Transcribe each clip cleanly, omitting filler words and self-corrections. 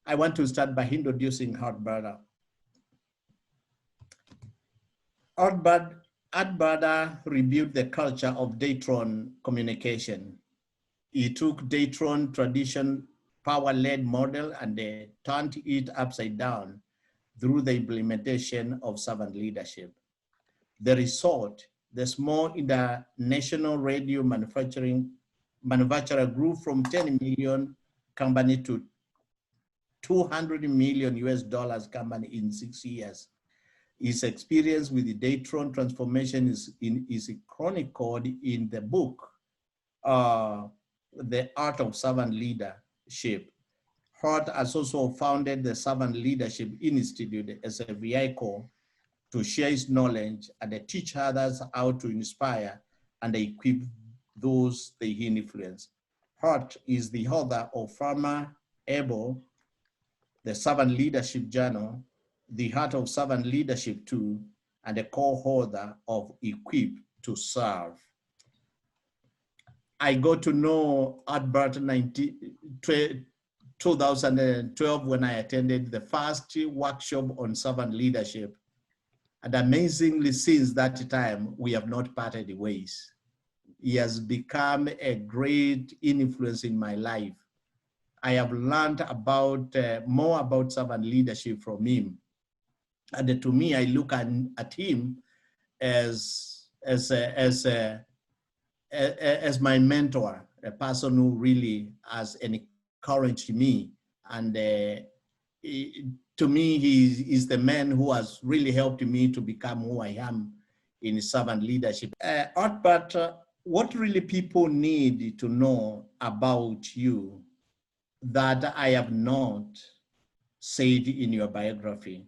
I want to start by introducing Barter. Barter reviewed the culture of Daytron communication. He took Daytron tradition power-led model and they turned it upside down through the implementation of servant leadership. The result, the small international radio manufacturer grew from 10 million company to 200 million US dollars company in 6 years. His experience with the Daytron transformation is chronicled in the book, The Art of Servant Leadership. Hart has also founded the Servant Leadership Institute as a vehicle to share his knowledge and teach others how to inspire and equip those they influence. Hart is the author of Farmer Able, the Servant Leadership Journal, The Art of Servant Leadership 2, and a co-author of Equip to Serve. I got to know Barter 2012 when I attended the first workshop on servant leadership. And amazingly, since that time, we have not parted ways. He has become a great influence in my life. I have learned about more about servant leadership from him. And to me, I look at him as my mentor, a person who really has encouraged me. And to me, he is the man who has really helped me to become who I am in servant leadership. But what really people need to know about you that I have not said in your biography?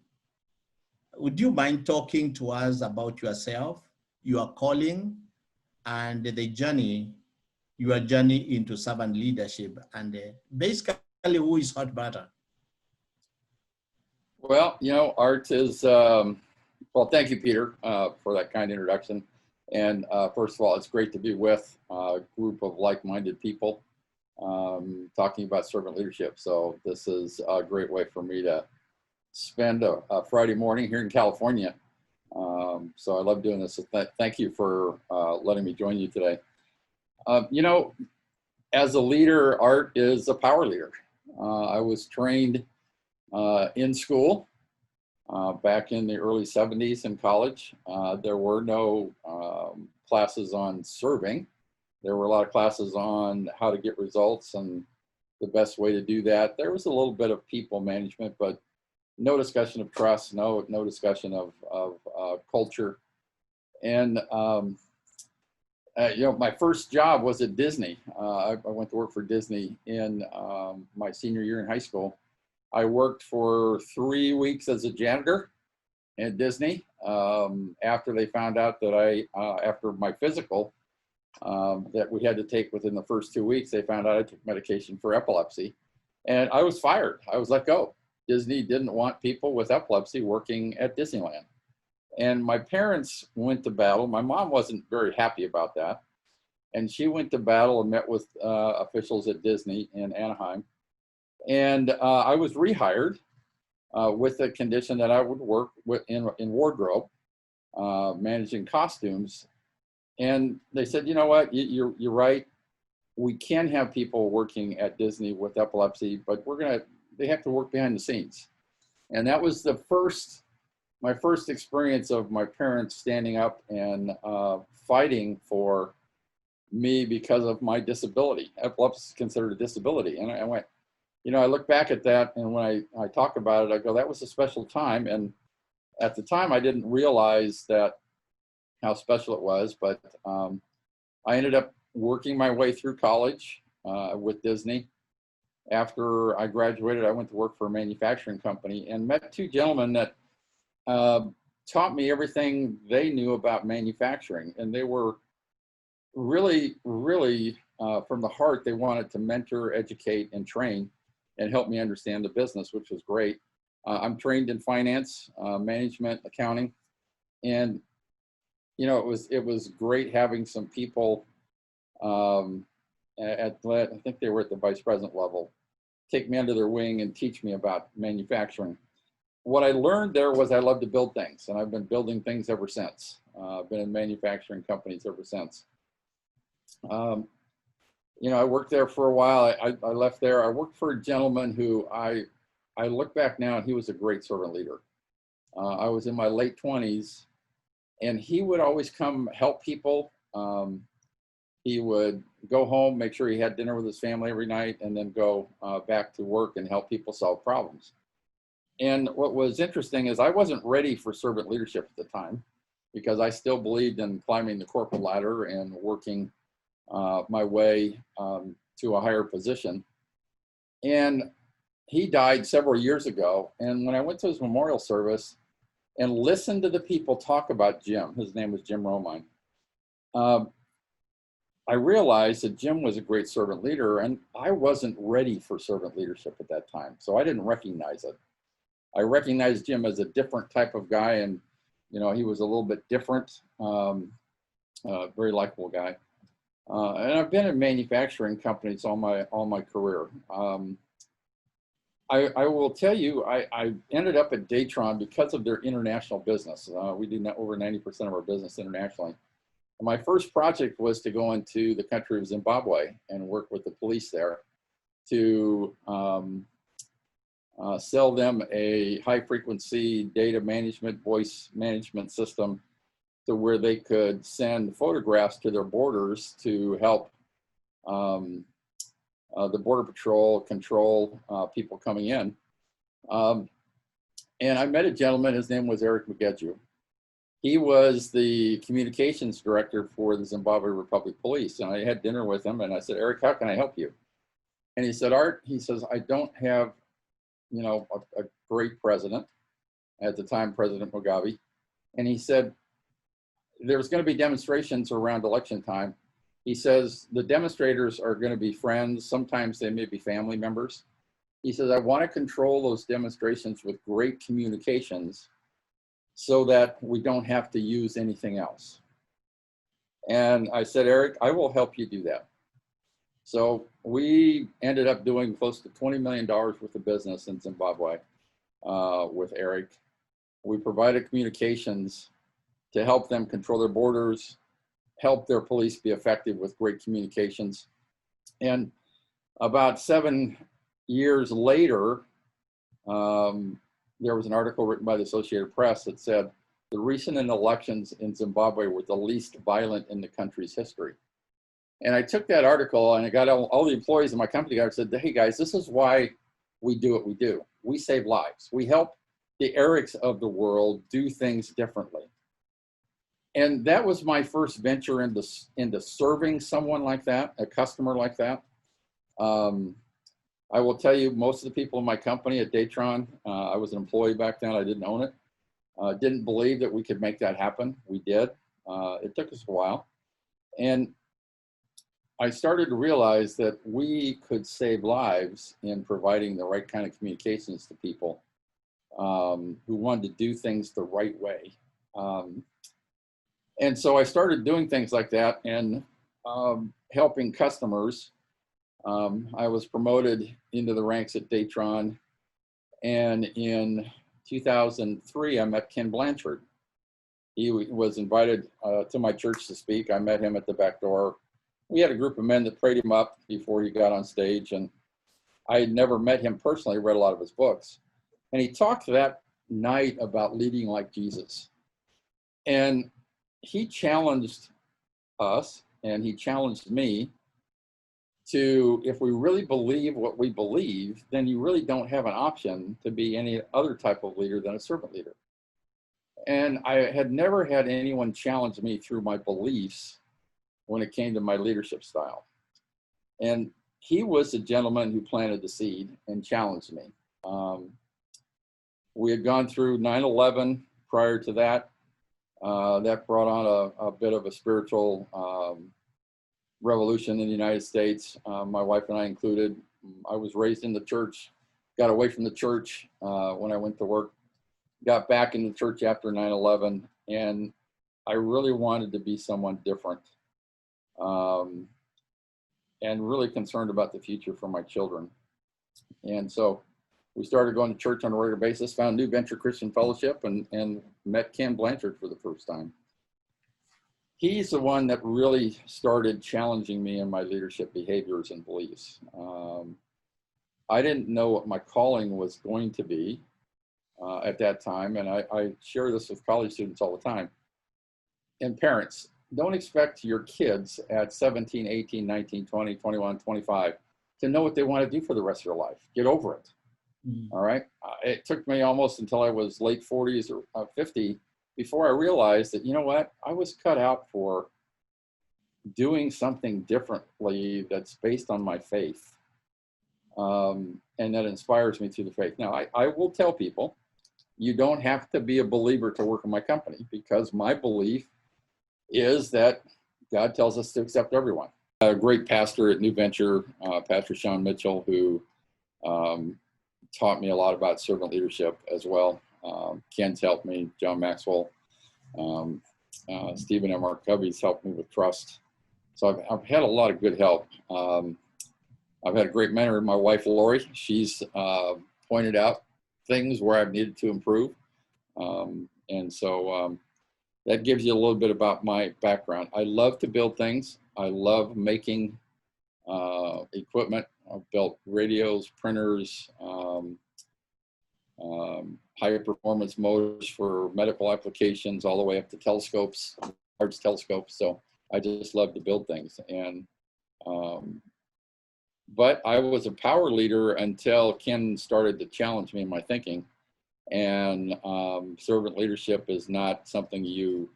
Would you mind talking to us about yourself, your calling, and the journey, your journey into servant leadership, and basically who is Barter? Well, you know, Art is, well, thank you, Peter, for that kind introduction. And first of all, it's great to be with a group of like-minded people talking about servant leadership. So this is a great way for me to spend a Friday morning here in California. So I love doing this. So thank you for letting me join you today. You know, as a leader, Art is a power leader. I was trained in school back in the early 70s in college. There were no classes on serving. There were a lot of classes on how to get results and the best way to do that. There was a little bit of people management, but no discussion of trust, no discussion of culture. And you know, my first job was at Disney. I went to work for Disney in my senior year in high school. I worked for 3 weeks as a janitor at Disney. After they found out that after my physical that we had to take within the first 2 weeks, they found out I took medication for epilepsy. And I was fired. I was let go. Disney didn't want people with epilepsy working at Disneyland. And my parents went to battle. My mom wasn't very happy about that. And she went to battle and met with officials at Disney in Anaheim. And I was rehired with the condition that I would work in wardrobe, managing costumes. And they said, you know what, you're right. We can have people working at Disney with epilepsy, but they have to work behind the scenes. And that was my first experience of my parents standing up and fighting for me because of my disability. Epilepsy is considered a disability. And I went, you know, I look back at that, and when I talk about it, I go, that was a special time. And at the time, I didn't realize how special it was, but I ended up working my way through college with Disney. After I graduated, I went to work for a manufacturing company and met two gentlemen that taught me everything they knew about manufacturing. And they were really, really from the heart. They wanted to mentor, educate, and train and help me understand the business, which was great. I'm trained in finance, management, accounting. And, you know, it was great having some people I think they were at the vice president level, take me under their wing and teach me about manufacturing. What I learned there was I love to build things, and I've been building things ever since. I've been in manufacturing companies ever since. You know, I worked there for a while. I left there. I worked for a gentleman who I look back now, and he was a great servant leader. I was in my late 20s, and he would always come help people. He would go home, make sure he had dinner with his family every night, and then go back to work and help people solve problems. And what was interesting is I wasn't ready for servant leadership at the time, because I still believed in climbing the corporate ladder and working my way to a higher position. And he died several years ago. And when I went to his memorial service and listened to the people talk about Jim, his name was Jim Romine, I realized that Jim was a great servant leader, and I wasn't ready for servant leadership at that time. So I didn't recognize it. I recognized Jim as a different type of guy, and you know, he was a little bit different, very likable guy. And I've been in manufacturing companies all my career. I will tell you, I ended up at Datron because of their international business. We do over 90% of our business internationally. And my first project was to go into the country of Zimbabwe and work with the police there to sell them a high frequency data management, voice management system to where they could send photographs to their borders to help the Border Patrol control people coming in. And I met a gentleman, his name was Eric Mugeju. He was the communications director for the Zimbabwe Republic Police. And I had dinner with him and I said, Eric, how can I help you? And he said, Art, he says, I don't have, you know, a great president, at the time, President Mugabe. And he said, there's going to be demonstrations around election time. He says, the demonstrators are going to be friends. Sometimes they may be family members. He says, I want to control those demonstrations with great communications so that we don't have to use anything else. And I said, Eric, I will help you do that. So we ended up doing close to $20 million worth of business in Zimbabwe with Eric. We provided communications to help them control their borders, help their police be effective with great communications. And about 7 years later, there was an article written by the Associated Press that said the recent elections in Zimbabwe were the least violent in the country's history. And I took that article and I got all the employees in my company together and said, hey guys, this is why we do what we do. We save lives. We help the Erics of the world do things differently. And that was my first venture into serving someone like that, a customer like that. I will tell you, most of the people in my company at Datron, I was an employee back then, I didn't own it. Didn't believe that we could make that happen. We did. It took us a while. And I started to realize that we could save lives in providing the right kind of communications to people who wanted to do things the right way. And so I started doing things like that and helping customers. I was promoted into the ranks at Datron. And in 2003, I met Ken Blanchard. He was invited to my church to speak. I met him at the back door. We had a group of men that prayed him up before he got on stage. And I had never met him personally, read a lot of his books. And he talked that night about leading like Jesus. And he challenged us and he challenged me to, if we really believe what we believe, then you really don't have an option to be any other type of leader than a servant leader. And I had never had anyone challenge me through my beliefs when it came to my leadership style. And he was the gentleman who planted the seed and challenged me. We had gone through 9/11 prior to that. That brought on a bit of a spiritual revolution in the United States, my wife and I included. I was raised in the church, got away from the church when I went to work, got back in the church after 9/11, and I really wanted to be someone different and really concerned about the future for my children. And so we started going to church on a regular basis, found New Venture Christian Fellowship, and met Ken Blanchard for the first time. He's the one that really started challenging me in my leadership behaviors and beliefs. I didn't know what my calling was going to be at that time, and I share this with college students all the time. And parents, don't expect your kids at 17, 18, 19, 20, 21, 25 to know what they want to do for the rest of their life. Get over it. All right. It took me almost until I was late 40s or 50 before I realized that, you know what, I was cut out for doing something differently that's based on my faith. And that inspires me through the faith. Now, I will tell people, you don't have to be a believer to work in my company, because my belief is that God tells us to accept everyone. A great pastor at New Venture, Pastor Sean Mitchell, who taught me a lot about servant leadership as well. Ken's helped me, John Maxwell, Stephen M. R. Covey's helped me with trust. So I've had a lot of good help. I've had a great mentor, my wife, Lori. She's pointed out things where I've needed to improve. And so that gives you a little bit about my background. I love to build things. I love making equipment. I've built radios, printers, high performance motors for medical applications, all the way up to telescopes, large telescopes. So I just love to build things. And but I was a power leader until Ken started to challenge me in my thinking. And servant leadership is not something you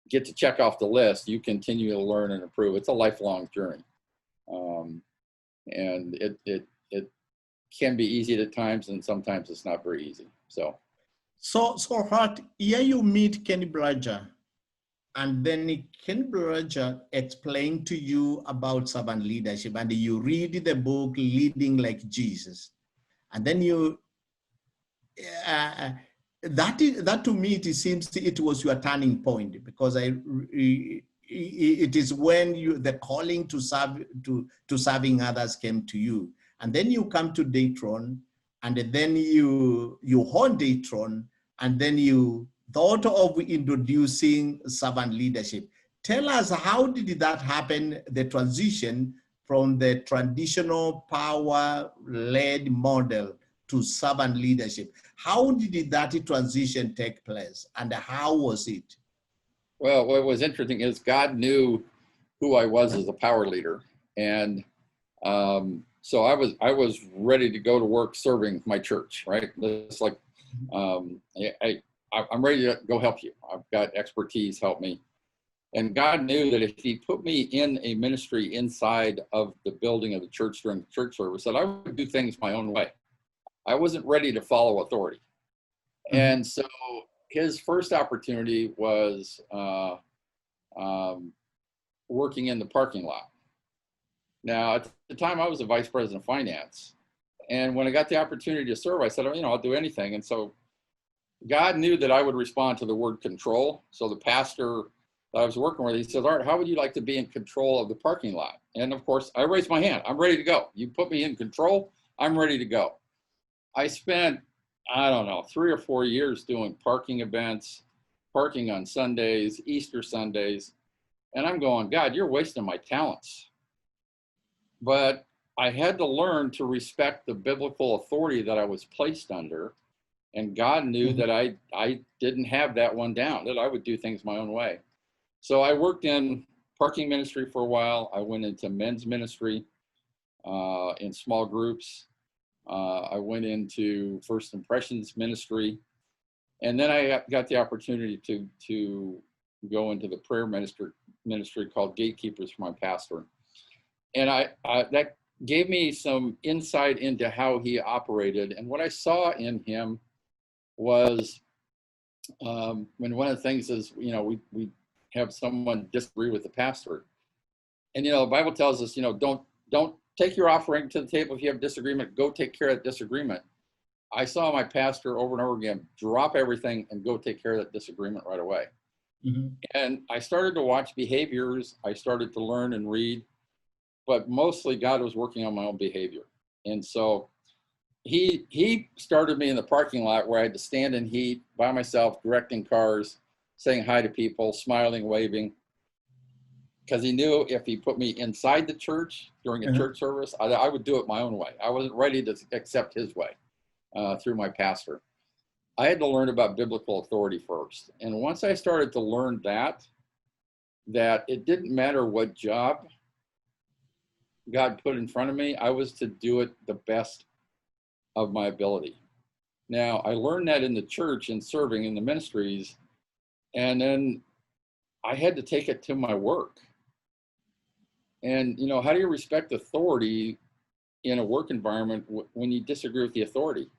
get to check off the list. You continue to learn and improve. It's a lifelong journey. And it can be easy at times, and sometimes it's not very easy. So Hart, here you meet Kenny Blanchard, and then Kenny Blanchard explained to you about servant leadership, and you read the book Leading Like Jesus, and then you that to me it seems it was your turning point, because it is when the calling to serve to serving others came to you, and then you come to Daytron, and then you own Daytron, and then you thought of introducing servant leadership. Tell us, how did that happen, the transition from the traditional power-led model to servant leadership? How did that transition take place, and how was it? Well, what was interesting is God knew who I was as a power leader, and so I was ready to go to work serving my church. Right, it's like I'm ready to go help you. I've got expertise, help me. And God knew that if He put me in a ministry inside of the building of the church during the church service, that I would do things my own way. I wasn't ready to follow authority. Mm-hmm. And so His first opportunity was working in the parking lot. Now, at the time, I was a vice president of finance. And when I got the opportunity to serve, I said, oh, I'll do anything. And so God knew that I would respond to the word control. So the pastor that I was working with, he said, Art, how would you like to be in control of the parking lot? And of course, I raised my hand. I'm ready to go. You put me in control, I'm ready to go. I spent, 3 or 4 years doing parking events, parking on Sundays, Easter Sundays. And I'm going, God, you're wasting my talents. But I had to learn to respect the biblical authority that I was placed under. And God knew that I didn't have that one down, that I would do things my own way. So I worked in parking ministry for a while. I went into men's ministry in small groups. I went into First Impressions ministry. And then I got the opportunity to go into the prayer ministry called Gatekeepers for my pastor. And that gave me some insight into how he operated. And what I saw in him was, when one of the things is, we have someone disagree with the pastor. And, the Bible tells us, don't take your offering to the table. If you have disagreement, go take care of that disagreement. I saw my pastor over and over again, drop everything and go take care of that disagreement right away. Mm-hmm. And I started to watch behaviors. I started to learn and read, but mostly God was working on my own behavior. And so he started me in the parking lot where I had to stand in heat by myself, directing cars, saying hi to people, smiling, waving, because he knew if he put me inside the church during a church service, I would do it my own way. I wasn't ready to accept his way through my pastor. I had to learn about biblical authority first. And once I started to learn that it didn't matter what job God put in front of me, I was to do it the best of my ability. Now, I learned that in the church and serving in the ministries, and then I had to take it to my work. And, you know, how do you respect authority in a work environment when you disagree with the authority?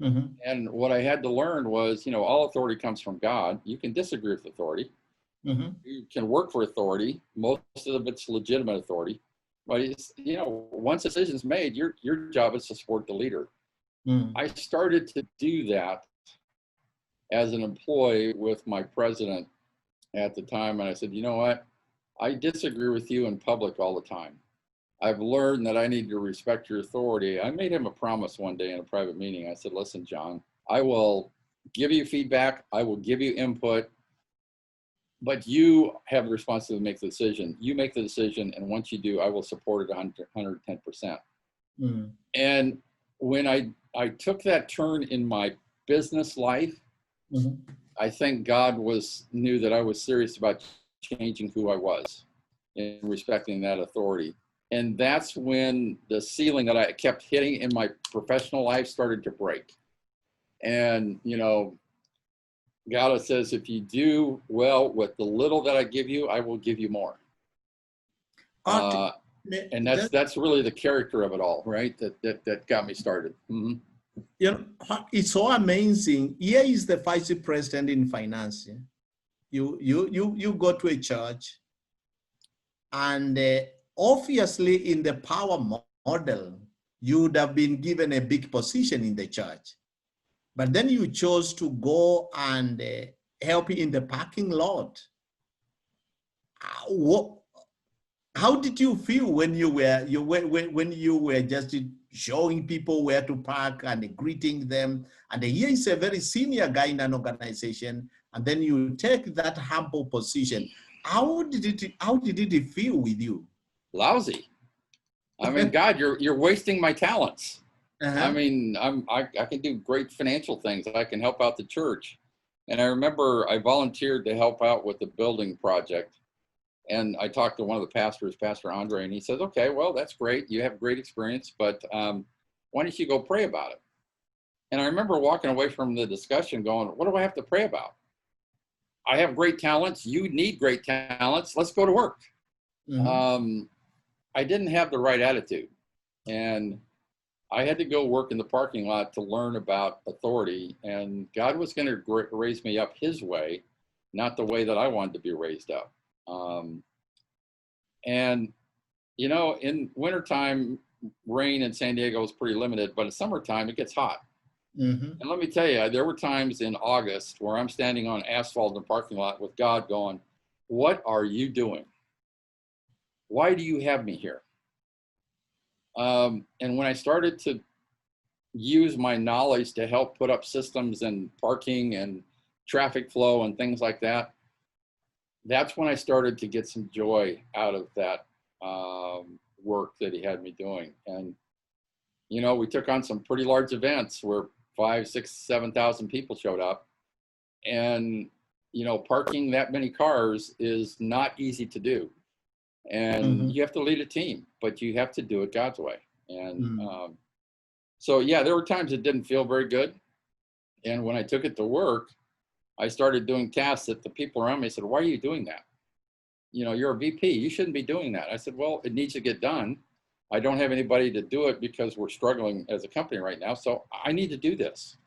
Mm-hmm. And what I had to learn was, you know, all authority comes from God. You can disagree with authority. Mm-hmm. You can work for authority. Most of it's legitimate authority. But it's, you know, once a decision's made, your job is to support the leader. Mm-hmm. I started to do that as an employee with my president at the time. And I said, you know what? I disagree with you in public all the time. I've learned that I need to respect your authority. I made him a promise one day in a private meeting. I said, listen, John, I will give you feedback. I will give you input, but you have the responsibility to make the decision. You make the decision. And once you do, I will support it 110%. Mm. And when I took that turn in my business life, mm-hmm. I think God knew that I was serious about changing who I was and respecting that authority. And that's when the ceiling that I kept hitting in my professional life started to break. And, you know, God says, if you do well with the little that I give you, I will give you more. And that's really the character of it all, right? That got me started. Mm-hmm. You know, it's so amazing. Here is the vice president in finance. You go to a church, and obviously in the power model, you would have been given a big position in the church. But then you chose to go and help in the parking lot. How did you feel when you were just showing people where to park and greeting them? And here is a very senior guy in an organization, and then you take that humble position. How did it feel with you? Lousy. I mean, God, you're wasting my talents. Uh-huh. I mean, I can do great financial things. I can help out the church. And I remember I volunteered to help out with the building project. And I talked to one of the pastors, Pastor Andre, and he says, okay, well, that's great. You have great experience, but why don't you go pray about it? And I remember walking away from the discussion going, what do I have to pray about? I have great talents. You need great talents. Let's go to work. Mm-hmm. I didn't have the right attitude. And I had to go work in the parking lot to learn about authority. And God was going to raise me up his way, not the way that I wanted to be raised up. And, you know, in wintertime, rain in San Diego is pretty limited, but in summertime, it gets hot. Mm-hmm. And let me tell you, there were times in August where I'm standing on asphalt in the parking lot with God going, what are you doing? Why do you have me here? And when I started to use my knowledge to help put up systems and parking and traffic flow and things like that, that's when I started to get some joy out of that work that he had me doing. And, you know, we took on some pretty large events where 5,000, 6,000, 7,000 people showed up. And, you know, parking that many cars is not easy to do. And mm-hmm. you have to lead a team, but you have to do it God's way. And mm-hmm. So, yeah, there were times it didn't feel very good. And when I took it to work, I started doing tasks that the people around me said, why are you doing that? You know, you're a VP. You shouldn't be doing that. I said, well, it needs to get done. I don't have anybody to do it because we're struggling as a company right now. So I need to do this.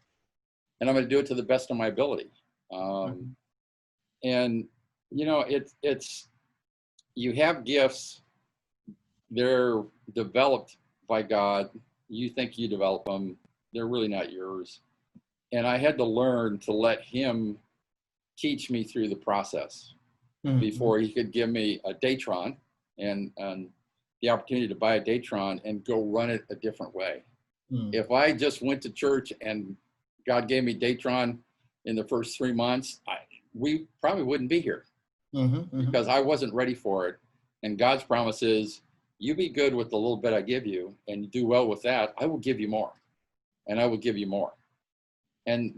And I'm going to do it to the best of my ability. And, you know, it's you have gifts. They're developed by God. You think you develop them. They're really not yours. And I had to learn to let him teach me through the process mm-hmm. before he could give me a Datron and the opportunity to buy a Datron and go run it a different way. Mm. If I just went to church and God gave me Datron in the first 3 months, we probably wouldn't be here because I wasn't ready for it. And God's promise is, you be good with the little bit I give you and you do well with that, I will give you more, and I will give you more. And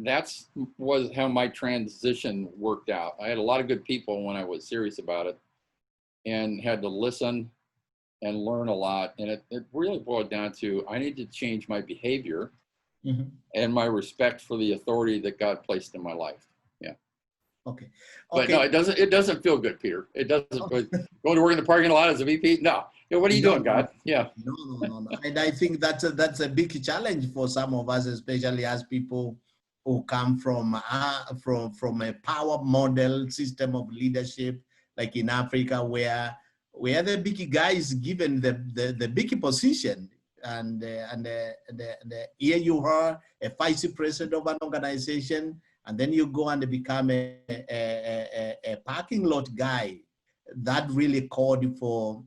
was how my transition worked out. I had a lot of good people when I was serious about it and had to listen and learn a lot. And it really boiled down to, I need to change my behavior and my respect for the authority that God placed in my life. Yeah. Okay. But no, it doesn't feel good, Peter. It doesn't. Okay. Going to work in the parking lot as a VP? No. What are you doing, God? Yeah. No. And I think that's a big challenge for some of us, especially as people who come from a power model system of leadership, like in Africa, where the big guy is given the big position, and here you are a vice president of an organization, and then you go and become a parking lot guy. That really called for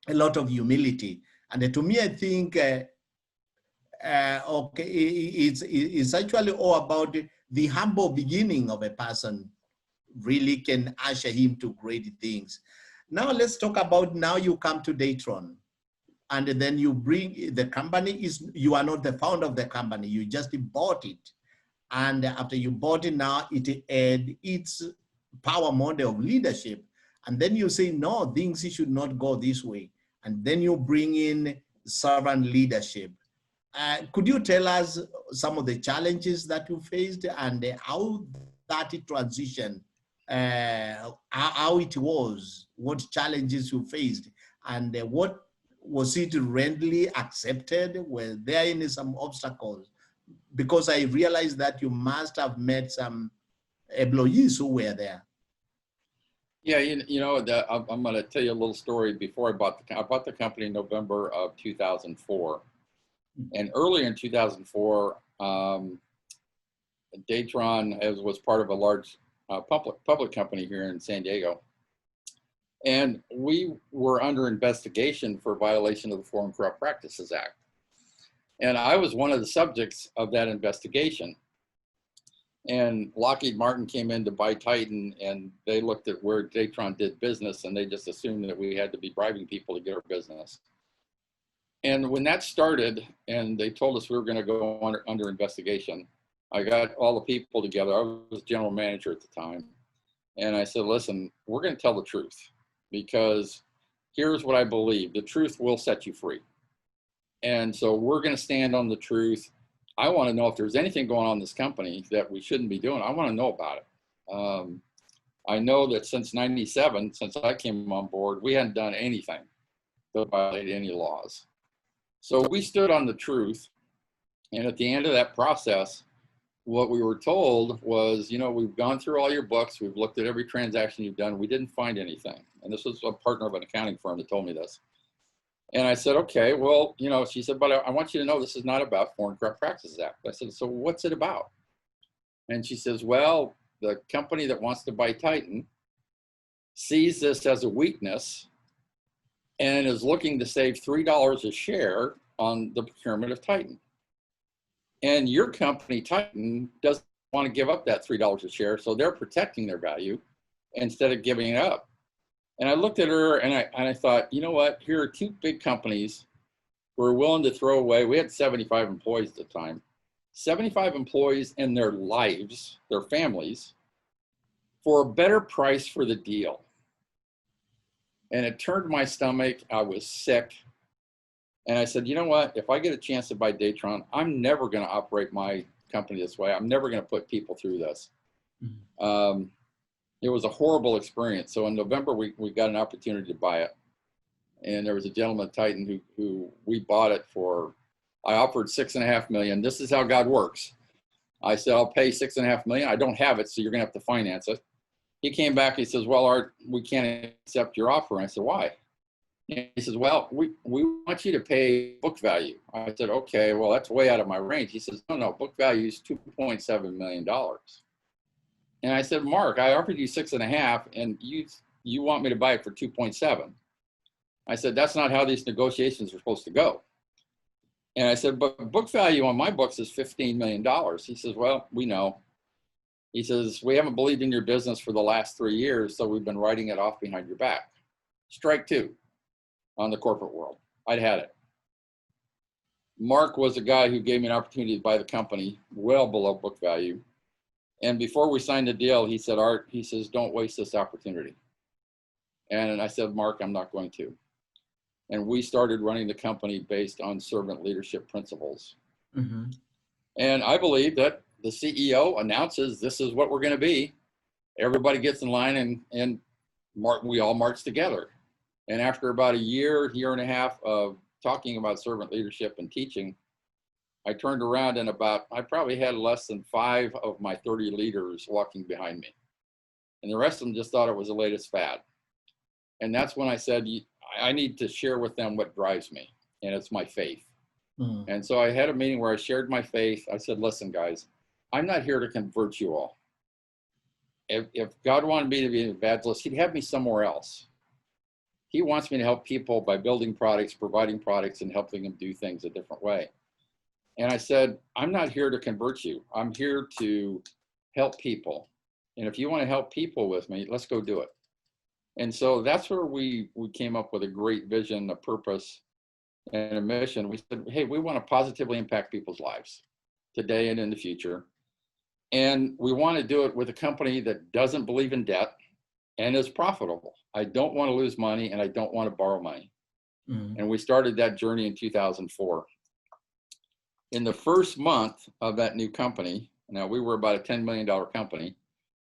a lot of humility. And to me, I think, okay, it's actually all about the humble beginning of a person really can usher him to great things. Now let's talk about, now you come to Datron, and then you bring the company. You are not the founder of the company, you just bought it. And after you bought it, now it had its power model of leadership. And then you say, no, things should not go this way. And then you bring in servant leadership. Could you tell us some of the challenges that you faced and how that transition, how it was, what challenges you faced, and what was it readily accepted? Were there any some obstacles? Because I realized that you must have met some employees who were there. Yeah, I'm going to tell you a little story. Before I bought the company in November of 2004. And earlier in 2004, Datron was part of a large public company here in San Diego. And we were under investigation for violation of the Foreign Corrupt Practices Act. And I was one of the subjects of that investigation. And Lockheed Martin came in to buy Titan, and they looked at where Datron did business, and they just assumed that we had to be bribing people to get our business. And when that started, and they told us we were going to go under investigation, I got all the people together. I was general manager at the time. And I said, listen, we're going to tell the truth, because here's what I believe. The truth will set you free. And so we're going to stand on the truth. I want to know if there's anything going on in this company that we shouldn't be doing. I want to know about it. I know that since '97, since I came on board, we hadn't done anything to violate any laws. So we stood on the truth. And at the end of that process, what we were told was, we've gone through all your books. We've looked at every transaction you've done. We didn't find anything. And this was a partner of an accounting firm that told me this. And I said, okay, well, she said, but I want you to know this is not about Foreign Corrupt Practices Act. I said, so what's it about? And she says, well, the company that wants to buy Titan sees this as a weakness and is looking to save $3 a share on the procurement of Titan. And your company, Titan, doesn't want to give up that $3 a share, so they're protecting their value instead of giving it up. And I looked at her and I thought, you know what? Here are two big companies who are willing to throw away. We had 75 employees at the time, 75 employees and their lives, their families, for a better price for the deal. And it turned my stomach. I was sick. And I said, you know what? If I get a chance to buy Datron, I'm never going to operate my company this way. I'm never going to put people through this. Mm-hmm. It was a horrible experience. So in November, we got an opportunity to buy it. And there was a gentleman at Titan who we bought it for. I offered $6.5 million. This is how God works. I said, I'll pay $6.5 million. I don't have it, so you're going to have to finance it. He came back. He says, well, Art, we can't accept your offer. And I said, why? And he says, well, we want you to pay book value. I said, okay, well, that's way out of my range. He says, no, book value is $2.7 million. And I said, Mark, I offered you 6.5 and you want me to buy it for 2.7. I said, that's not how these negotiations are supposed to go. And I said, but book value on my books is $15 million. He says, well, we know. He says, we haven't believed in your business for the last 3 years, so we've been writing it off behind your back. Strike two on the corporate world. I'd had it. Mark was a guy who gave me an opportunity to buy the company well below book value. And before we signed the deal, he said, Art, he says, don't waste this opportunity. And I said, Mark, I'm not going to. And we started running the company based on servant leadership principles. Mm-hmm. And I believe that the CEO announces this is what we're going to be. Everybody gets in line and we all march together. And after about a year and a half of talking about servant leadership and teaching, I turned around and I probably had less than 5 of my 30 leaders walking behind me. And the rest of them just thought it was the latest fad. And that's when I said, I need to share with them what drives me, and it's my faith. Mm. And so I had a meeting where I shared my faith. I said, listen, guys, I'm not here to convert you all. If God wanted me to be an evangelist, he'd have me somewhere else. He wants me to help people by building products, providing products, and helping them do things a different way. And I said, I'm not here to convert you. I'm here to help people. And if you want to help people with me, let's go do it. And so that's where we came up with a great vision, a purpose, and a mission. We said, hey, we want to positively impact people's lives today and in the future. And we want to do it with a company that doesn't believe in debt and is profitable. I don't want to lose money, and I don't want to borrow money. Mm-hmm. And we started that journey in 2004. In the first month of that new company, now we were about a $10 million company.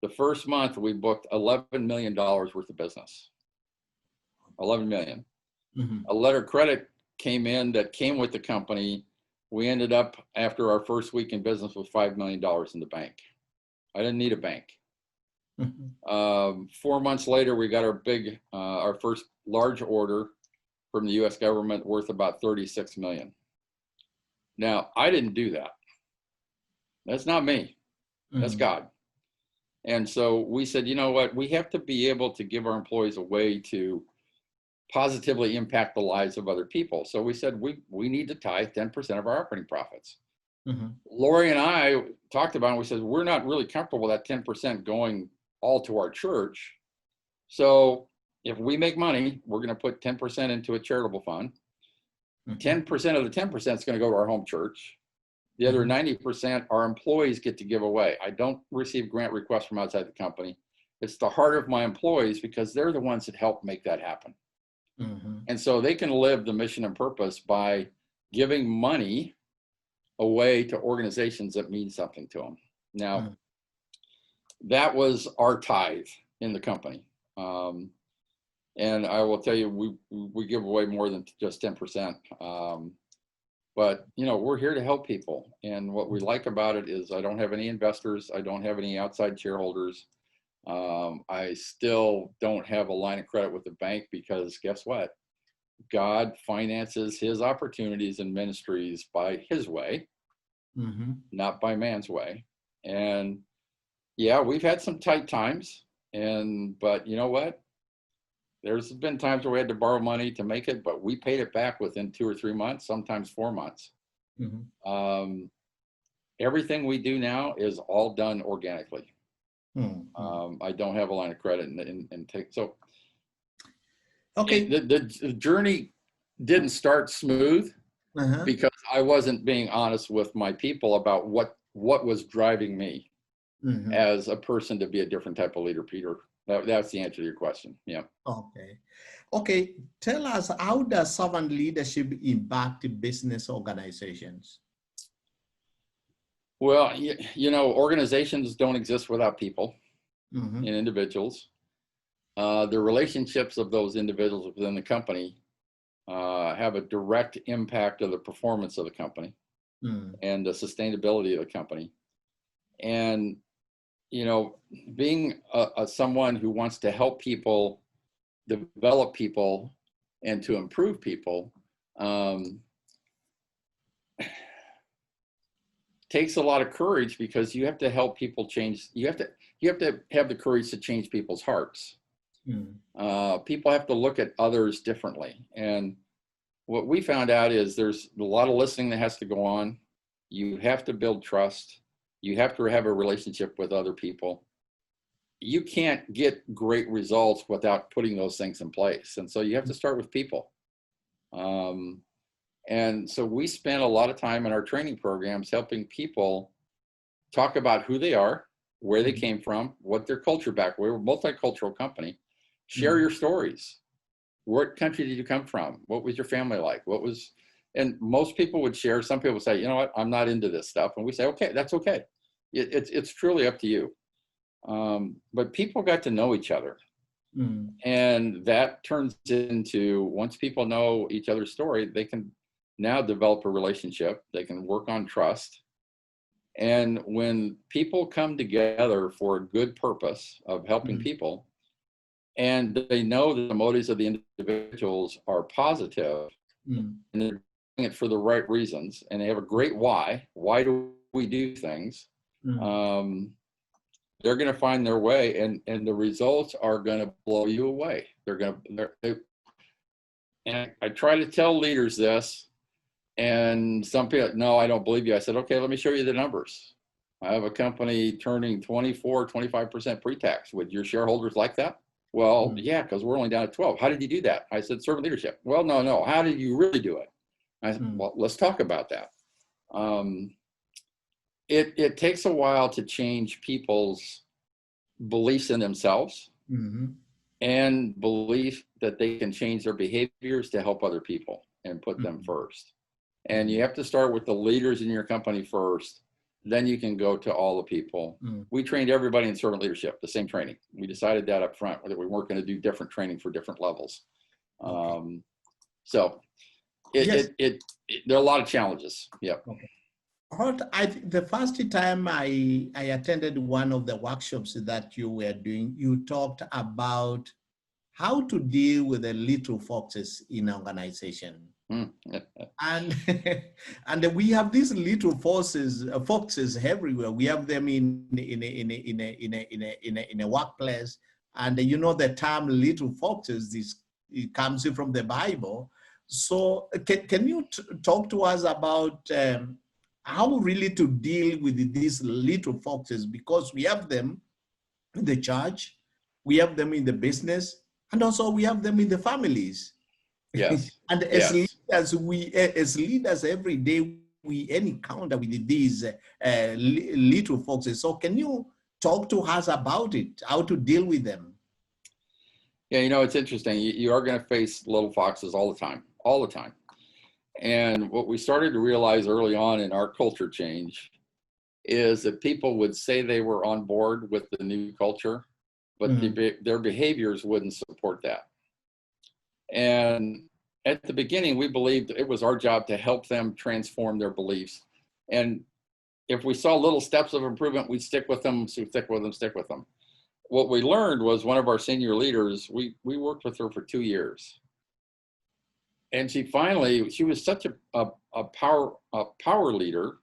The first month we booked $11 million worth of business. 11 million. Mm-hmm. A letter of credit came in that came with the company. We ended up, after our first week in business, with $5 million in the bank. I didn't need a bank. Mm-hmm. 4 months later, we got our first large order from the US government worth about 36 million. Now, I didn't do that. That's not me. Mm-hmm. That's God. And so we said, you know what, we have to be able to give our employees a way to positively impact the lives of other people. So we said, we need to tithe 10% of our operating profits. Mm-hmm. Lori and I talked about it, and we said, we're not really comfortable with that 10% going all to our church. So if we make money, we're going to put 10% into a charitable fund. Mm-hmm. 10% of the 10% is going to go to our home church. The other 90% our employees get to give away. I don't receive grant requests from outside the company. It's the heart of my employees because they're the ones that help make that happen. Mm-hmm. And so they can live the mission and purpose by giving money away to organizations that mean something to them. Now, that was our tithe in the company. And I will tell you, we give away more than just 10%. But, you know, we're here to help people. And what we like about it is I don't have any investors. I don't have any outside shareholders. I still don't have a line of credit with the bank because guess what? God finances his opportunities and ministries by his way, not by man's way. And yeah, we've had some tight times. But you know what? There's been times where we had to borrow money to make it, but we paid it back within 2 or 3 months, sometimes 4 months. Mm-hmm. Everything we do now is all done organically. Mm-hmm. I don't have a line of credit and take, so. Okay. The journey didn't start smooth because I wasn't being honest with my people about what was driving me as a person to be a different type of leader, Peter. That's the answer to your question. Yeah. Okay. Tell us, how does servant leadership impact business organizations? Well, you know, organizations don't exist without people and individuals. The relationships of those individuals within the company have a direct impact of the performance of the company and the sustainability of the company. And you know, being someone who wants to help people, develop people, and to improve people takes a lot of courage because you have to help people change. You have to have the courage to change people's hearts. People have to look at others differently. And what we found out is there's a lot of listening that has to go on. You have to build trust. You have to have a relationship with other people. You can't get great results without putting those things in place. And so you have to start with people. And so we spend a lot of time in our training programs helping people talk about who they are, where they came from, what their culture back. We're a multicultural company. Share your stories. What country did you come from? What was your family like? And most people would share. Some people say, you know what, I'm not into this stuff. And we say, okay, that's okay. It's truly up to you. But people got to know each other. And that turns into, once people know each other's story, they can now develop a relationship. They can work on trust. And when people come together for a good purpose of helping people, and they know that the motives of the individuals are positive, and they're doing it for the right reasons, and they have a great why do we do things, they're going to find their way, and the results are going to blow you away. And I try to tell leaders this, and some people, no, I don't believe you. I said, okay, let me show you the numbers. I have a company turning 25% pre-tax. Would your shareholders like that? Well, yeah, because we're only down at 12. How did you do that? I said, servant leadership. Well, no. How did you really do it? I said, well, let's talk about that. It takes a while to change people's beliefs in themselves and belief that they can change their behaviors to help other people and put them first. And you have to start with the leaders in your company first. Then you can go to all the people. We trained everybody in servant leadership, the same training. We decided that up front, that we weren't going to do different training for different levels. So there are a lot of challenges. Yep. Okay. The first time I attended one of the workshops that you were doing, you talked about how to deal with the little foxes in an organization. And and we have these little foxes everywhere. We have them in a workplace, and you know the term little foxes. It comes from the Bible. So can you talk to us about how really to deal with these little foxes, because we have them in the church, we have them in the business, and also we have them in the families. Yes. And as leaders, every day we encounter with these little foxes. So can you talk to us about it, how to deal with them? Yeah, it's interesting. You are going to face little foxes all the time. And what we started to realize early on in our culture change is that people would say they were on board with the new culture, but their behaviors wouldn't support that. And at the beginning, we believed it was our job to help them transform their beliefs. And if we saw little steps of improvement, we'd stick with them. What we learned was one of our senior leaders, we worked with her for 2 years. And she was such a power leader,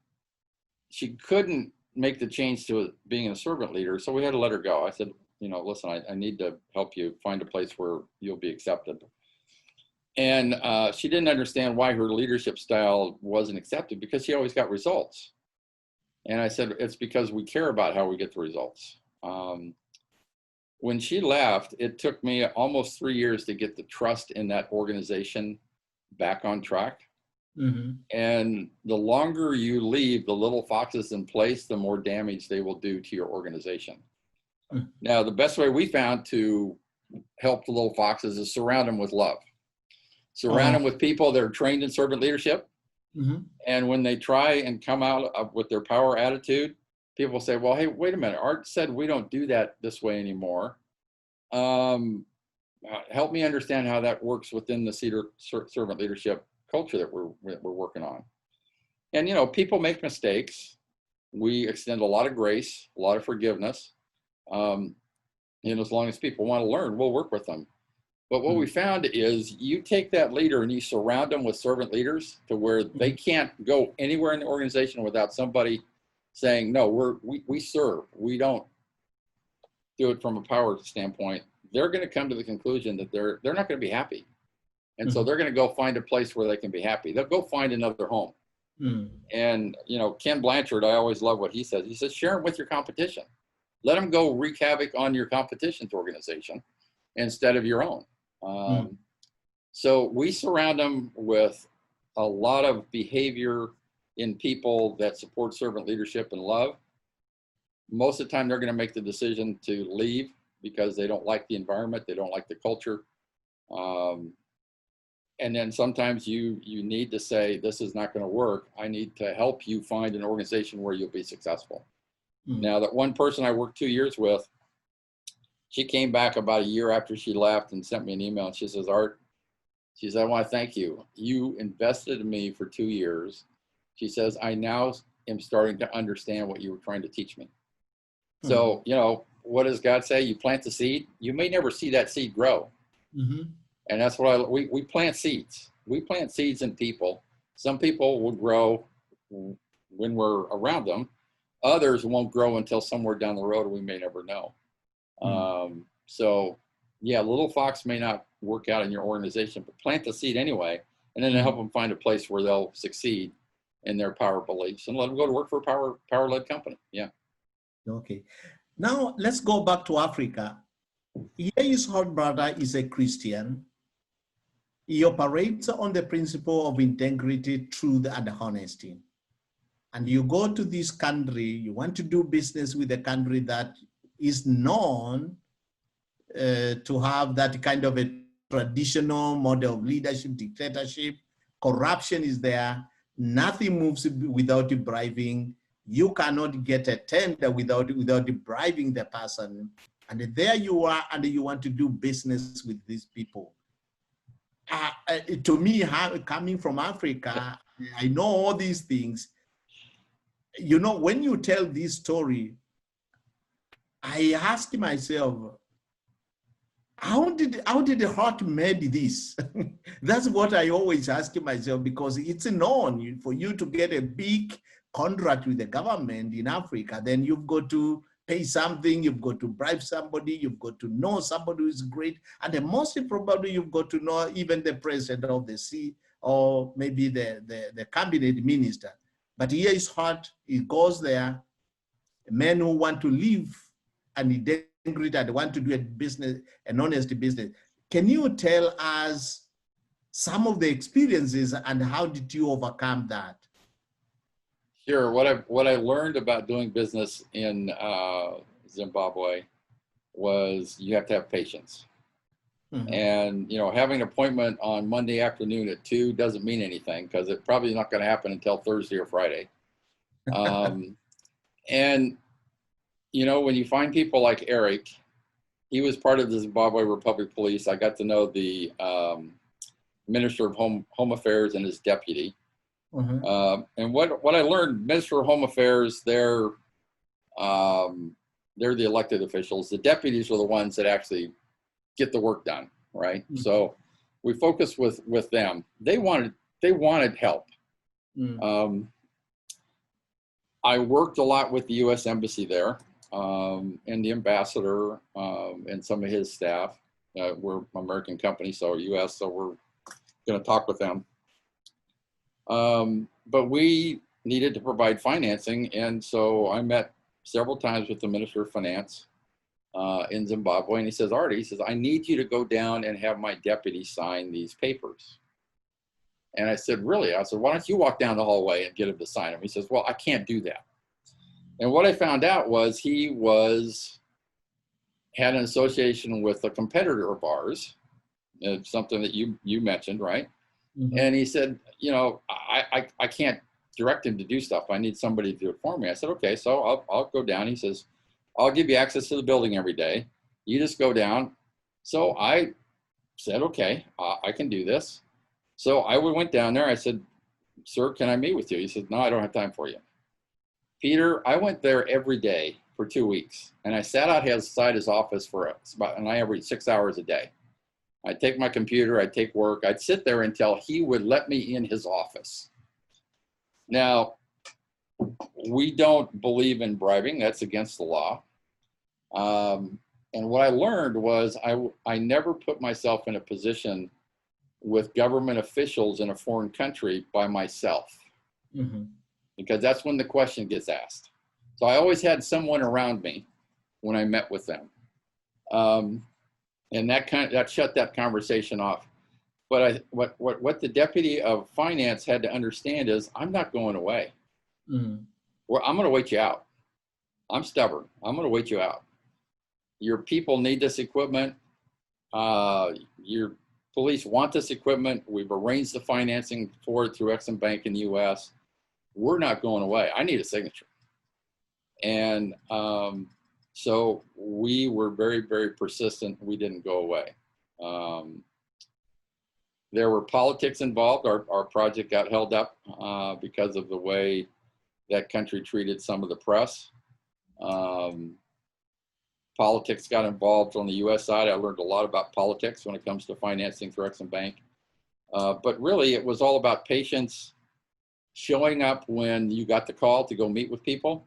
she couldn't make the change to being a servant leader. So we had to let her go. I said, listen, I need to help you find a place where you'll be accepted. And she didn't understand why her leadership style wasn't accepted, because she always got results. And I said, it's because we care about how we get the results. When she left, it took me almost 3 years to get the trust in that organization back on track. And the longer you leave the little foxes in place, the more damage they will do to your organization. Now, the best way we found to help the little foxes is surround them with love. Surround them with people that are trained in servant leadership. And when they try and come out with their power attitude, people say, well, hey, wait a minute. Art said we don't do that this way anymore. Help me understand how that works within the servant leadership culture that we're working on. And, people make mistakes. We extend a lot of grace, a lot of forgiveness. As long as people want to learn, we'll work with them. But what we found is you take that leader and you surround them with servant leaders to where they can't go anywhere in the organization without somebody saying, no, we serve. We don't do it from a power standpoint. They're going to come to the conclusion that they're not going to be happy. And so they're going to go find a place where they can be happy. They'll go find another home. And, you know, Ken Blanchard, I always love what he says. He says, share them with your competition. Let them go wreak havoc on your competition's organization instead of your own. So we surround them with a lot of behavior in people that support servant leadership and love. Most of the time, they're going to make the decision to leave because they don't like the environment, they don't like the culture. And then sometimes you need to say, this is not going to work. I need to help you find an organization where you'll be successful. Now, that one person I worked 2 years with, she came back about a year after she left and sent me an email. And she says, Art, she said, I want to thank you. You invested in me for 2 years. She says, I now am starting to understand what you were trying to teach me. So, you know, what does God say? You plant the seed. You may never see that seed grow. And that's what we plant seeds. We plant seeds in people. Some people will grow when we're around them. Others won't grow until somewhere down the road we may never know. So yeah, little fox may not work out in your organization, but plant the seed anyway, and then help them find a place where they'll succeed in their power beliefs, and let them go to work for a power-led company. Yeah. Okay. Now let's go back to Africa. Here is hot brother is a Christian. He operates on the principle of integrity, truth, and honesty. And you go to this country, you want to do business with a country that is known to have that kind of a traditional model of leadership, dictatorship, corruption is there, nothing moves without bribing. You cannot get a tender without bribing the person. And there you are, and you want to do business with these people. To me, coming from Africa, I know all these things. You know, when you tell this story, I ask myself, how did Hart made this? That's what I always ask myself, because it's known for you to get a big contract with the government in Africa, then you've got to pay something, you've got to bribe somebody, you've got to know somebody who is great, and then most probably you've got to know even the president of the sea, or maybe the cabinet minister. But here is Hart, he goes there, men who want to live and integrity and want to do a business, an honest business. Can you tell us some of the experiences and how did you overcome that? Sure. What I learned about doing business in Zimbabwe was you have to have patience. And, you know, having an appointment on Monday afternoon at 2 doesn't mean anything, because it's probably not going to happen until Thursday or Friday. And, you know, when you find people like Eric, he was part of the Zimbabwe Republic Police. I got to know the Minister of Home Affairs and his deputy. And what I learned, Minister of Home Affairs, they're the elected officials. The deputies are the ones that actually get the work done, right? So we focused with them. They wanted help. I worked a lot with the U.S. Embassy there, and the ambassador and some of his staff. We're an American company, so U.S., so we're going to talk with them. But we needed to provide financing, and so I met several times with the Minister of Finance in Zimbabwe, and he says, Artie, he says, I need you to go down and have my deputy sign these papers. And I said, really? I said, why don't you walk down the hallway and get him to sign them? He says, well, I can't do that. And what I found out was he had an association with a competitor of ours, something that you mentioned, right? And he said, you know, I can't direct him to do stuff. I need somebody to do it for me. I said, okay, so I'll go down. He says, I'll give you access to the building every day. You just go down. So I said, okay, I can do this. So I went down there. I said, sir, can I meet with you? He said, no, I don't have time for you. Peter, I went there every day for 2 weeks, and I sat outside his office for about an average 6 hours a day. I'd take my computer, I'd take work, I'd sit there until he would let me in his office. Now, we don't believe in bribing, that's against the law. And what I learned was I never put myself in a position with government officials in a foreign country by myself, because that's when the question gets asked. So I always had someone around me when I met with them, and that shut that conversation off. But what the deputy of finance had to understand is, I'm not going away. Well, I'm going to wait you out. I'm stubborn. I'm going to wait you out. Your people need this equipment. Your police want this equipment. We've arranged the financing for it through Exim Bank in the U.S. We're not going away. I need a signature. And so we were very, very persistent. We didn't go away. There were politics involved. Our project got held up because of the way that country treated some of the press. Politics got involved on the U.S. side. I learned a lot about politics when it comes to financing through Exim Bank. But really, it was all about patience, showing up when you got the call to go meet with people.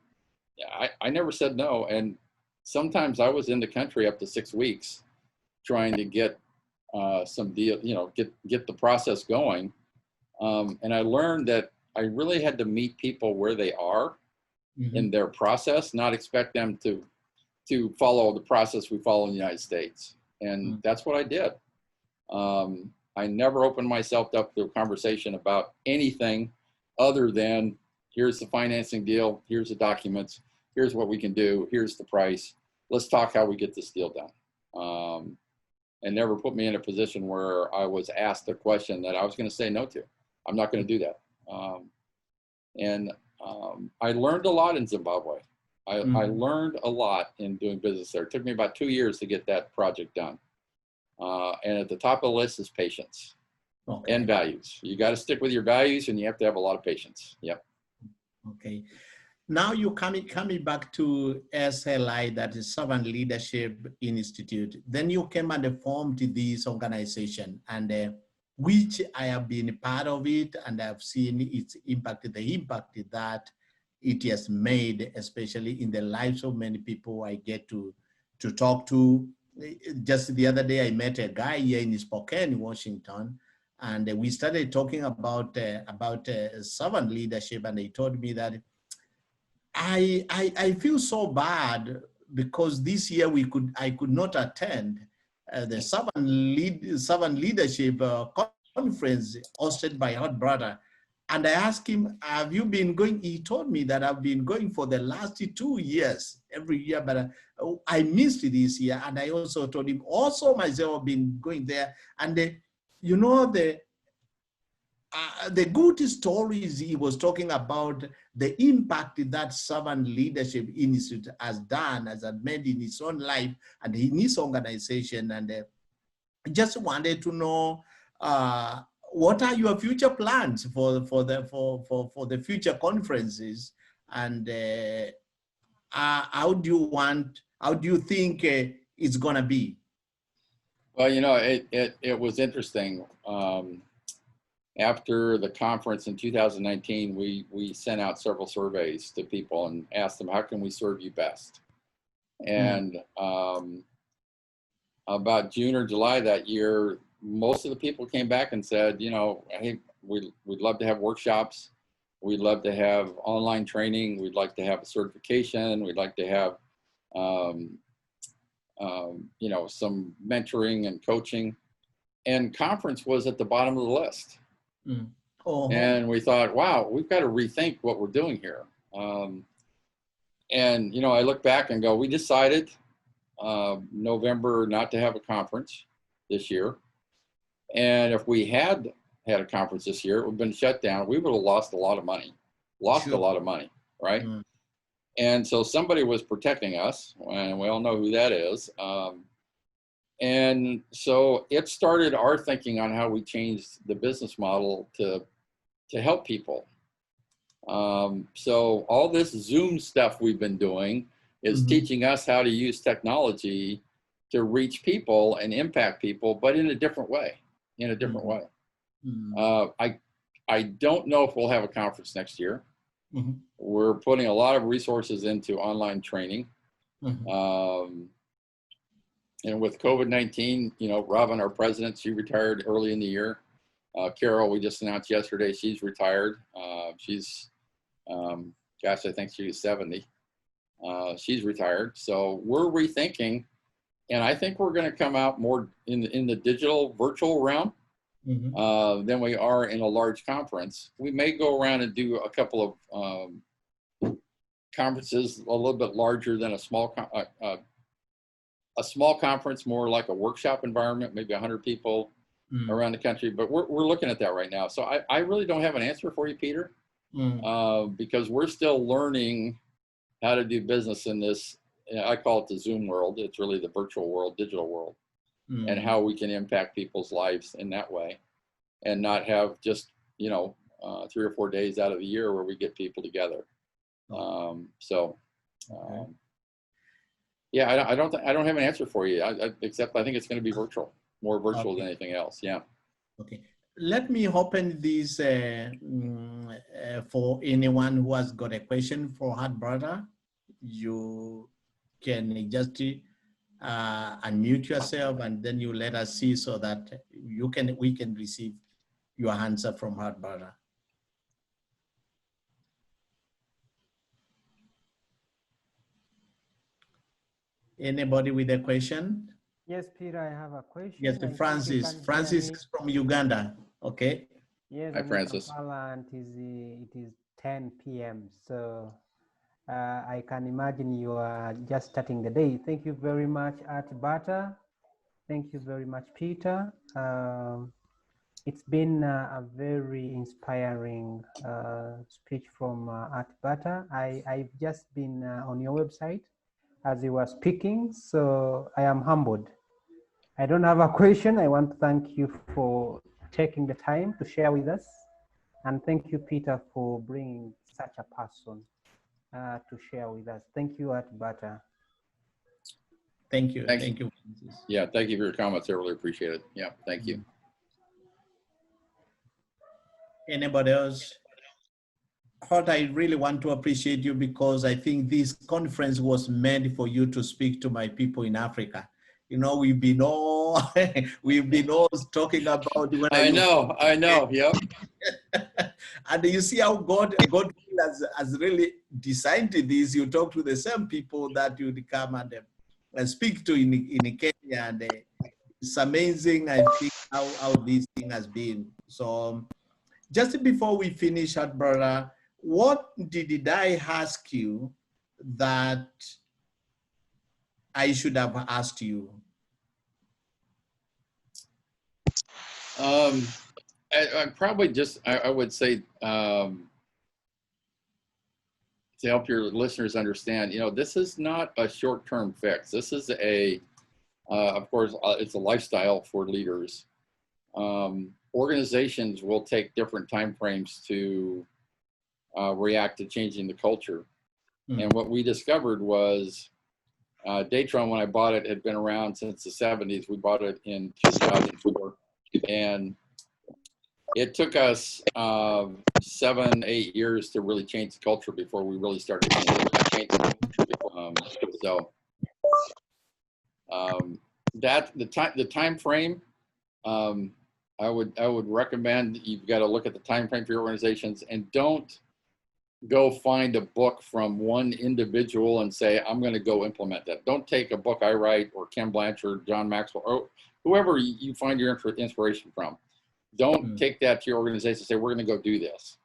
I never said no. And sometimes I was in the country up to 6 weeks trying to get some deal, get the process going. And I learned that I really had to meet people where they are in their process, not expect them to follow the process we follow in the United States. And that's what I did. I never opened myself up to a conversation about anything other than, here's the financing deal, here's the documents, here's what we can do, here's the price. Let's talk how we get this deal done. And never put me in a position where I was asked a question that I was going to say no to. I'm not going to do that. I learned a lot in Zimbabwe. I learned a lot in doing business there. It took me about 2 years to get that project done. And at the top of the list is patience and values. You got to stick with your values, and you have to have a lot of patience. Yep. Okay. Now you're coming back to ASLEAD, that is Servant Leadership Institute. Then you came and formed this organization, and which I have been part of it, and I've seen its impact, the impact that it has made, especially in the lives of many people I get to talk to. Just the other day, I met a guy here in Spokane, Washington, and we started talking about servant leadership, and he told me that I feel so bad because this year I could not attend the servant leadership conference hosted by Hot Brother. And I asked him, have you been going? He told me that I've been going for the last 2 years, every year, but I missed this year. And I also told him, also myself, I've been going there. And the good stories he was talking about, the impact that Servant Leadership Institute has done, has made in his own life and in his organization. And I just wanted to know, what are your future plans for the future conferences, and how do you think it's gonna be? Well, it was interesting. After the conference in 2019, we sent out several surveys to people and asked them, how can we serve you best? And about June or July that year, most of the people came back and said, hey, we'd love to have workshops. We'd love to have online training. We'd like to have a certification. We'd like to have, some mentoring and coaching. And conference was at the bottom of the list. And we thought, wow, we've got to rethink what we're doing here. I look back and go, we decided November not to have a conference this year. And if we had a conference this year, it would have been shut down. We would have lost a lot of money, right? And so somebody was protecting us, and we all know who that is. And so it started our thinking on how we changed the business model to help people. So all this Zoom stuff we've been doing is teaching us how to use technology to reach people and impact people, but in a different way. I don't know if we'll have a conference next year. We're putting a lot of resources into online training. And with COVID-19, you know, Robin, our president, she retired early in the year. Carol, we just announced yesterday, she's retired. Gosh, I think she was 70. She's retired. So we're rethinking, and I think we're going to come out more in the digital virtual realm than we are in a large conference. We may go around and do a couple of conferences a little bit larger than a small conference, more like a workshop environment, maybe 100 people around the country. But we're looking at that right now. So I really don't have an answer for you, Peter, because we're still learning how to do business in this. I call it the Zoom world. It's really the virtual world, digital world, and how we can impact people's lives in that way, and not have just 3 or 4 days out of the year where we get people together. Yeah, I don't have an answer for you, except I think it's going to be virtual, more virtual than anything else. Yeah. Okay. Let me open this for anyone who has got a question for Hard Brother. You can just unmute yourself, and then you let us see so that we can receive your answer from Hard Brother. Anybody with a question? Yes, Peter, I have a question. Yes, Francis. Francis is from Uganda. Okay. Yes, Hi, Francis. And it is 10 p.m. So I can imagine you are just starting the day. Thank you very much, Barter. Thank you very much, Peter. It's been a very inspiring speech from Barter. I've just been on your website as you were speaking, so I am humbled. I don't have a question. I want to thank you for taking the time to share with us. And thank you, Peter, for bringing such a person to share with us. Thank you, Barter. Thank you. Thanks. Thank you. Yeah, thank you for your comments. I really appreciate it. Yeah, thank you. Anybody else? Hart, I really want to appreciate you because I think this conference was meant for you to speak to my people in Africa. You know, we've been all talking about. I know. Yep. And you see how God has really designed this. You talk to the same people that you come and speak to in Kenya, and it's amazing. I think how this thing has been. So just before we finish, brother, what did I ask you that I should have asked you? I probably just, I would say, to help your listeners understand, this is not a short-term fix. This is of course, it's a lifestyle for leaders. Organizations will take different timeframes to react to changing the culture. And what we discovered was Datron, when I bought it, had been around since the 70s. We bought it in 2004. And it took us 7-8 years to really change the culture before we really started changing the culture. The time frame, I would recommend you've got to look at the time frame for your organizations, and don't go find a book from one individual and say, I'm going to go implement that. Don't take a book I write, or Ken Blanchard, John Maxwell, or whoever you find your inspiration from. Don't take that to your organization and say, we're going to go do this.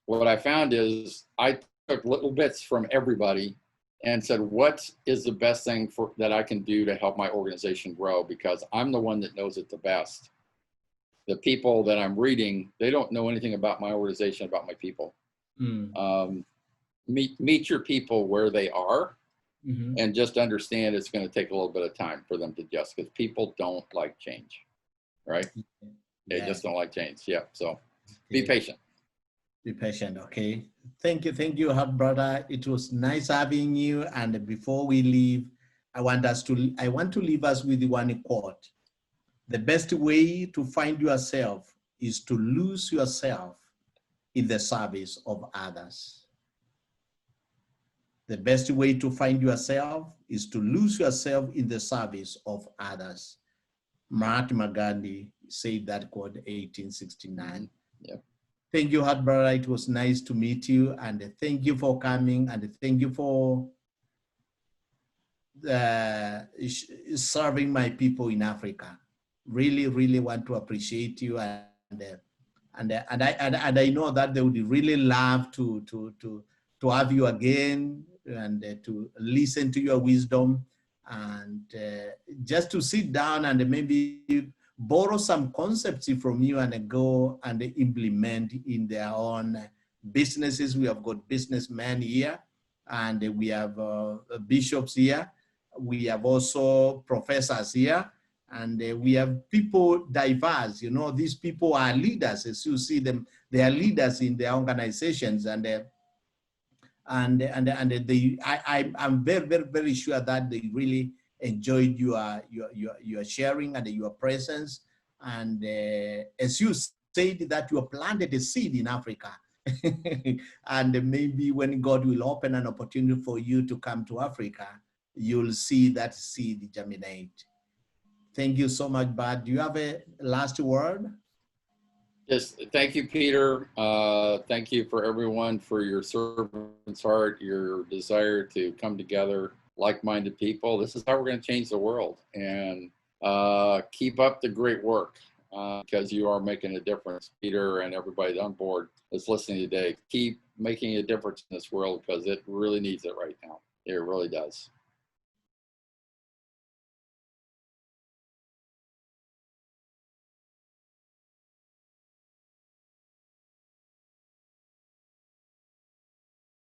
What I found is I took little bits from everybody and said, what is the best thing that I can do to help my organization grow? Because I'm the one that knows it the best. The people that I'm reading, they don't know anything about my organization, about my people. Meet your people where they are, and just understand it's going to take a little bit of time for them to adjust, because people don't like change, right? They just don't like change. Yeah. So be patient. Be patient. Okay. Thank you, Hart brother. It was nice having you. And before we leave, I want to leave us with one quote. The best way to find yourself is to lose yourself in the service of others. The best way to find yourself is to lose yourself in the service of others. Mahatma Gandhi said that quote 1869. Yep. Thank you, Hart Brother. It was nice to meet you, and thank you for coming, and thank you for serving my people in Africa. Really, really want to appreciate you, and I know that they would really love to have you again and to listen to your wisdom and just to sit down and maybe borrow some concepts from you and go and implement in their own businesses. We have got businessmen here, and we have bishops here. We have also professors here, and we have people diverse. You know, these people are leaders. As you see them, they are leaders in their organizations, and I'm very, very, very sure that they really enjoyed your sharing and your presence. And as you said, that you planted a seed in Africa. And maybe when God will open an opportunity for you to come to Africa, you'll see that seed germinate. Thank you so much, Bud. Do you have a last word? Yes, thank you, Peter. Thank you for everyone for your servant's heart, your desire to come together, like-minded people. This is how we're going to change the world. And keep up the great work because you are making a difference. Peter and everybody on board that's listening today, keep making a difference in this world because it really needs it right now. It really does.